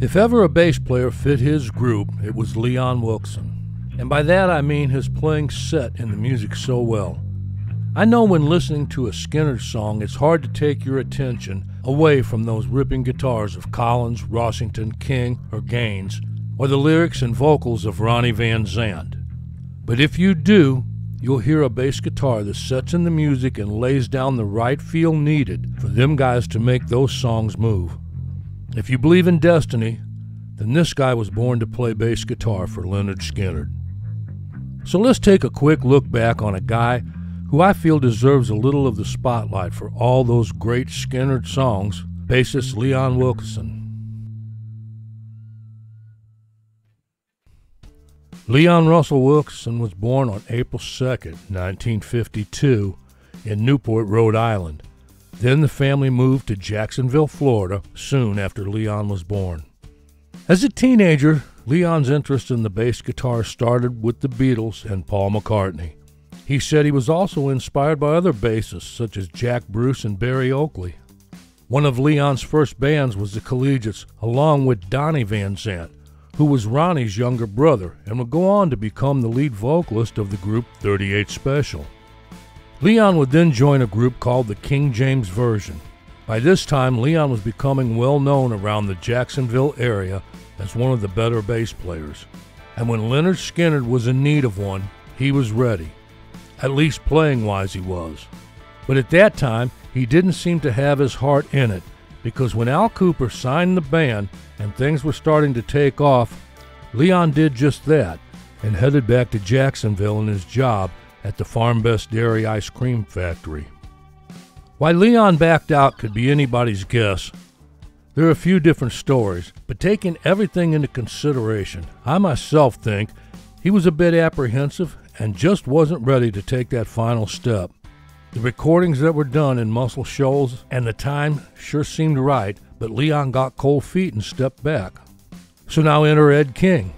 If ever a bass player fit his group, it was Leon Wilkeson. And by that I mean his playing set in the music so well. I know when listening to a Skynyrd song, it's hard to take your attention away from those ripping guitars of Collins, Rossington, King, or Gaines, or the lyrics and vocals of Ronnie Van Zant. But if you do, you'll hear a bass guitar that sets in the music and lays down the right feel needed for them guys to make those songs move. If you believe in destiny, then this guy was born to play bass guitar for Lynyrd Skynyrd. So let's take a quick look back on a guy who I feel deserves a little of the spotlight for all those great Skynyrd songs, bassist Leon Wilkeson. Leon Russell Wilkeson was born on April 2nd, 1952, in Newport, Rhode Island. Then the family moved to Jacksonville, Florida, soon after Leon was born. As a teenager, Leon's interest in the bass guitar started with the Beatles and Paul McCartney. He said he was also inspired by other bassists such as Jack Bruce and Barry Oakley. One of Leon's first bands was the Collegiates, along with Donnie Van Zant, who was Ronnie's younger brother and would go on to become the lead vocalist of the group 38 Special. Leon would then join a group called the King James Version. By this time, Leon was becoming well known around the Jacksonville area as one of the better bass players. And when Lynyrd Skynyrd was in need of one, he was ready. At least playing-wise he was. But at that time, he didn't seem to have his heart in it, because when Al Kooper signed the band and things were starting to take off, Leon did just that and headed back to Jacksonville in his job at the Farm Best Dairy Ice Cream Factory. Why Leon backed out could be anybody's guess. There are a few different stories, but taking everything into consideration, I myself think he was a bit apprehensive and just wasn't ready to take that final step. The recordings that were done in Muscle Shoals and the time sure seemed right, but Leon got cold feet and stepped back. So now enter Ed King.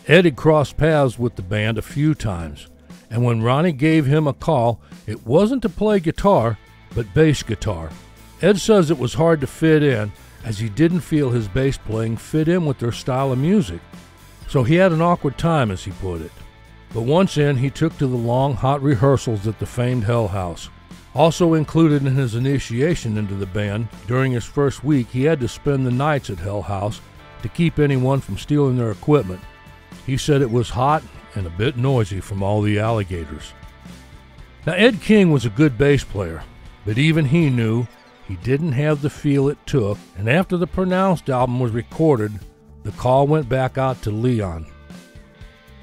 Ed had crossed paths with the band a few times, and when Ronnie gave him a call, it wasn't to play guitar, but bass guitar. Ed says it was hard to fit in, as he didn't feel his bass playing fit in with their style of music. So he had an awkward time, as he put it. But once in, he took to the long, hot rehearsals at the famed Hell House. Also included in his initiation into the band, during his first week, he had to spend the nights at Hell House to keep anyone from stealing their equipment. He said it was hot and a bit noisy from all the alligators. Now, Ed King was a good bass player, but even he knew he didn't have the feel it took, and after the Pronounced album was recorded, the call went back out to Leon.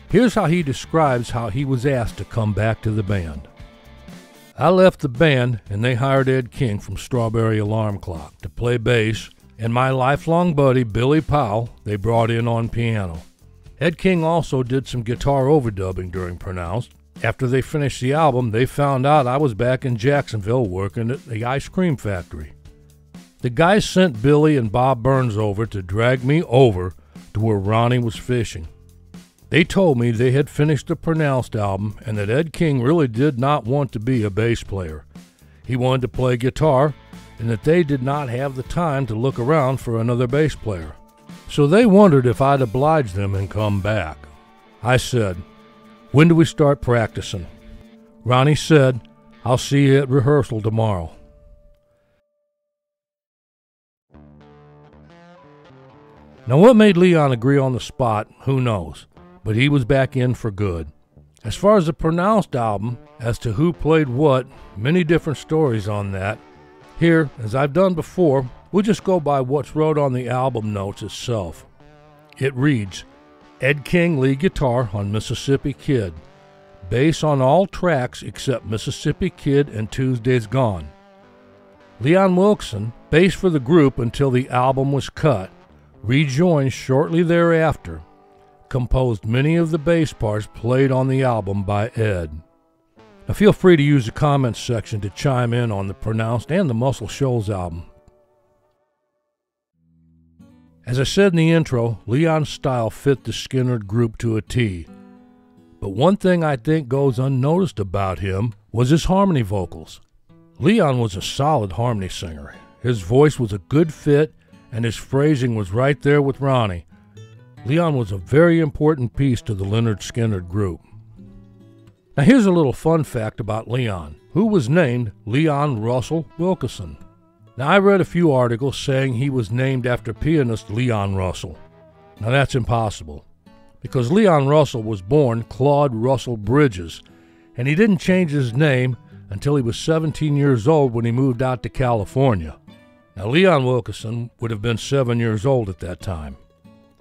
Here's how he describes how he was asked to come back to the band. I left the band and they hired Ed King from Strawberry Alarm Clock to play bass, and my lifelong buddy Billy Powell they brought in on piano. Ed King also did some guitar overdubbing during Pronounced. After they finished the album, they found out I was back in Jacksonville working at the ice cream factory. The guys sent Billy and Bob Burns over to drag me over to where Ronnie was fishing. They told me they had finished the Pronounced album and that Ed King really did not want to be a bass player. He wanted to play guitar, and that they did not have the time to look around for another bass player. So they wondered if I'd oblige them and come back. I said, "When do we start practicing?" Ronnie said, "I'll see you at rehearsal tomorrow." Now what made Leon agree on the spot, who knows, but he was back in for good. As far as the Pronounced album, as to who played what, many different stories on that. Here, as I've done before, we'll just go by what's wrote on the album notes itself. It reads, Ed King lead guitar on Mississippi Kid. Bass on all tracks except Mississippi Kid and Tuesday's Gone. Leon Wilkeson, bass for the group until the album was cut, rejoined shortly thereafter, composed many of the bass parts played on the album by Ed. Now feel free to use the comments section to chime in on the Pronounced and the Muscle Shoals album. As I said in the intro, Leon's style fit the Skynyrd group to a T. But one thing I think goes unnoticed about him was his harmony vocals. Leon was a solid harmony singer. His voice was a good fit, and his phrasing was right there with Ronnie. Leon was a very important piece to the Lynyrd Skynyrd group. Now here's a little fun fact about Leon, who was named Leon Russell Wilkeson. Now I read a few articles saying he was named after pianist Leon Russell. Now that's impossible, because Leon Russell was born Claude Russell Bridges, and he didn't change his name until he was 17 years old when he moved out to California. Now Leon Wilkeson would have been 7 years old at that time.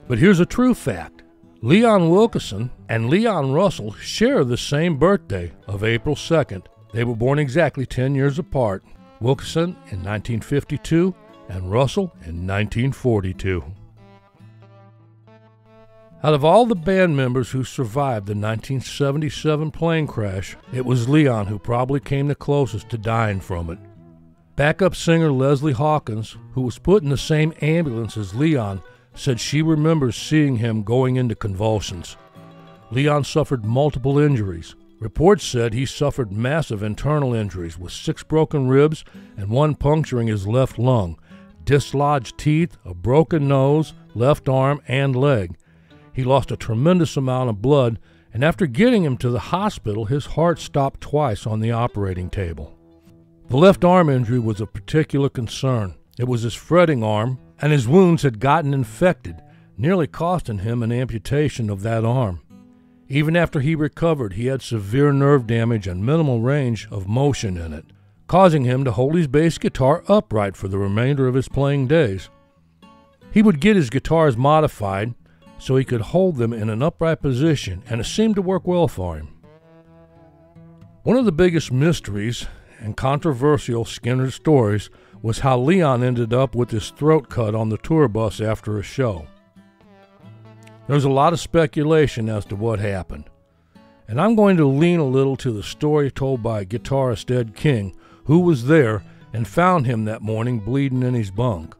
But here's a true fact. Leon Wilkeson and Leon Russell share the same birthday of April 2nd. They were born exactly 10 years apart, Wilkeson in 1952 and Russell in 1942. Out of all the band members who survived the 1977 plane crash, it was Leon who probably came the closest to dying from it. Backup singer Leslie Hawkins, who was put in the same ambulance as Leon, said she remembers seeing him going into convulsions. Leon suffered multiple injuries. Reports said he suffered massive internal injuries with 6 broken ribs and 1 puncturing his left lung, dislodged teeth, a broken nose, left arm, and leg. He lost a tremendous amount of blood, and after getting him to the hospital, his heart stopped twice on the operating table. The left arm injury was of particular concern. It was his fretting arm, and his wounds had gotten infected, nearly costing him an amputation of that arm. Even after he recovered, he had severe nerve damage and minimal range of motion in it, causing him to hold his bass guitar upright for the remainder of his playing days. He would get his guitars modified so he could hold them in an upright position, and it seemed to work well for him. One of the biggest mysteries and controversial Skynyrd stories was how Leon ended up with his throat cut on the tour bus after a show. There's a lot of speculation as to what happened, and I'm going to lean a little to the story told by guitarist Ed King, who was there and found him that morning bleeding in his bunk.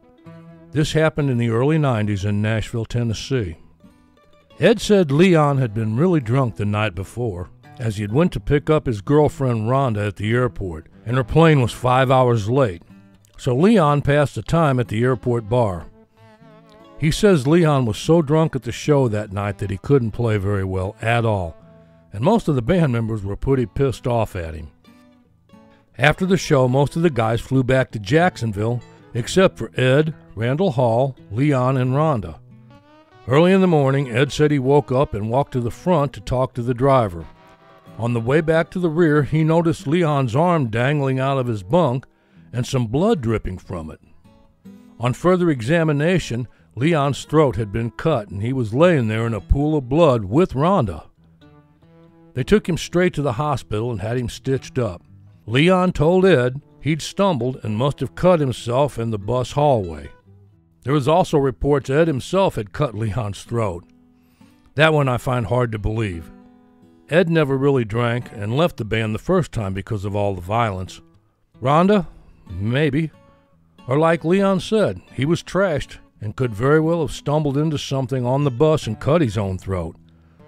This happened in the early 90s in Nashville, Tennessee. Ed said Leon had been really drunk the night before, as he had went to pick up his girlfriend Rhonda at the airport, and her plane was 5 hours late. So Leon passed the time at the airport bar. He says Leon was so drunk at the show that night that he couldn't play very well at all, and most of the band members were pretty pissed off at him. After the show, most of the guys flew back to Jacksonville, except for Ed, Randall Hall, Leon, and Rhonda. Early in the morning, Ed said he woke up and walked to the front to talk to the driver. On the way back to the rear, he noticed Leon's arm dangling out of his bunk and some blood dripping from it. On further examination, Leon's throat had been cut and he was laying there in a pool of blood with Rhonda. They took him straight to the hospital and had him stitched up. Leon told Ed he'd stumbled and must have cut himself in the bus hallway. There was also reports Ed himself had cut Leon's throat. That one I find hard to believe. Ed never really drank and left the band the first time because of all the violence. Rhonda? Maybe. Or like Leon said, he was trashed and could very well have stumbled into something on the bus and cut his own throat.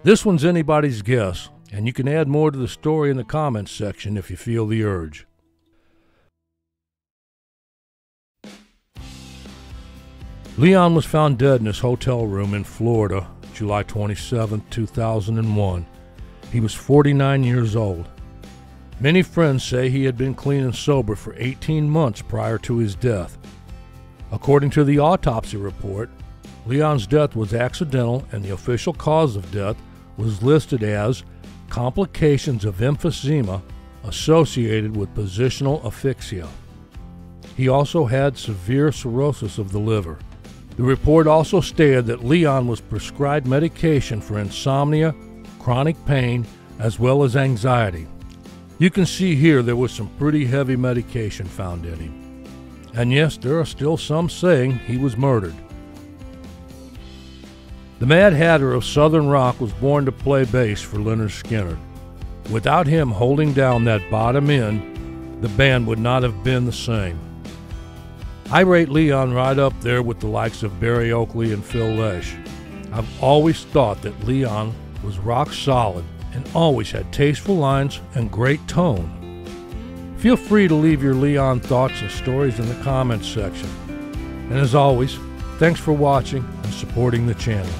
This one's anybody's guess, and you can add more to the story in the comments section if you feel the urge. Leon was found dead in his hotel room in Florida, July 27, 2001. He was 49 years old. Many friends say he had been clean and sober for 18 months prior to his death. According to the autopsy report, Leon's death was accidental, and the official cause of death was listed as complications of emphysema associated with positional asphyxia. He also had severe cirrhosis of the liver. The report also stated that Leon was prescribed medication for insomnia, chronic pain, as well as anxiety. You can see here there was some pretty heavy medication found in him. And yes, there are still some saying he was murdered. The Mad Hatter of Southern rock was born to play bass for Lynyrd Skynyrd. Without him holding down that bottom end, the band would not have been the same. I rate Leon right up there with the likes of Barry Oakley and Phil Lesh. I've always thought that Leon was rock solid and always had tasteful lines and great tone. Feel free to leave your Leon thoughts and stories in the comments section. And as always, thanks for watching and supporting the channel.